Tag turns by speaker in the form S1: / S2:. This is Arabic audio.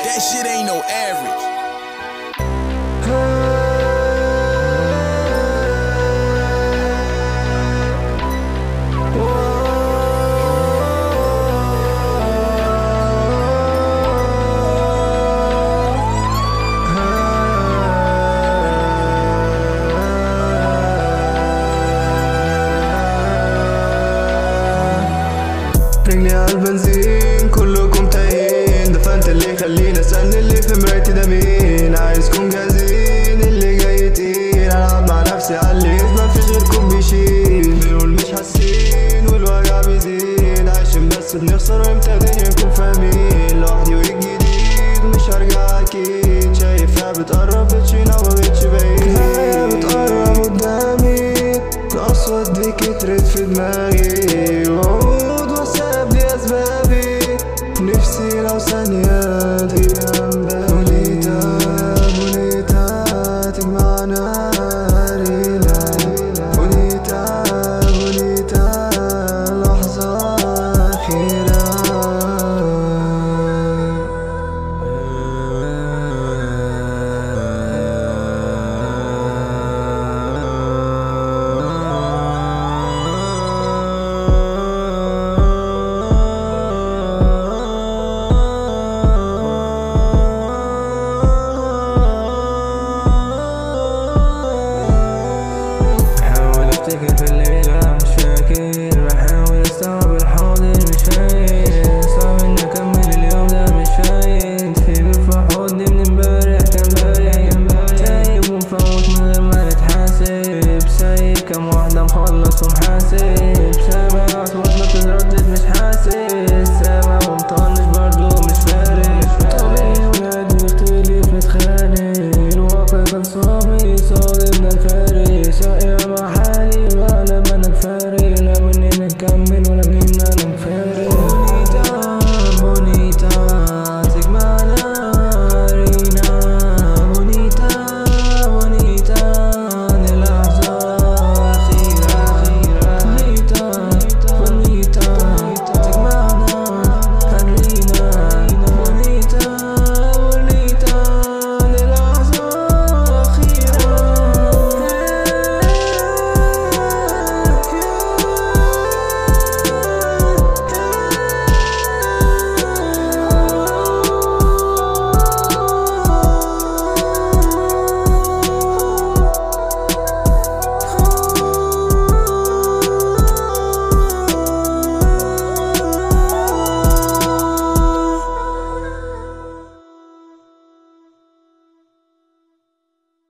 S1: That shit ain't no average.
S2: رجلي عالبنزين كلكم تايهين، دفنت اللي يخليني اسألني اللي في مرايتي ده مين. عايزكم جاهزين اللي جاي تقيل، العب مع نفسي عاللي يثبت مفيش غيركم بيشيل. بنقول مش حاسين والوجع بيزيد، عايشين بس بنخسر وامتى الدنيا نكون فاهمين. لوحدي والجديد مش هرجع اكيد، شايفها بتقرب بتشينا ومبقتش بعيد. الحياة بتقرب قدامي، الأصوات دي كترت في دماغي، نفسي لو ثانية تجيب بونيتا بونيتا تجمعنا ليلة، بونيتا بونيتا لحظة أخيرة.
S3: في الليلة مش فاكر، بحاول استوعب الحاضر مش فايق، صعب اني اكمل اليوم ده مش فايق. في حضني من امبارح كان باين، سايب ومفوت من غير ما نتحاسب، سايب كام واحدة مخلص ومحاسب، سابع اصوات ما بتتردد مش حاسب.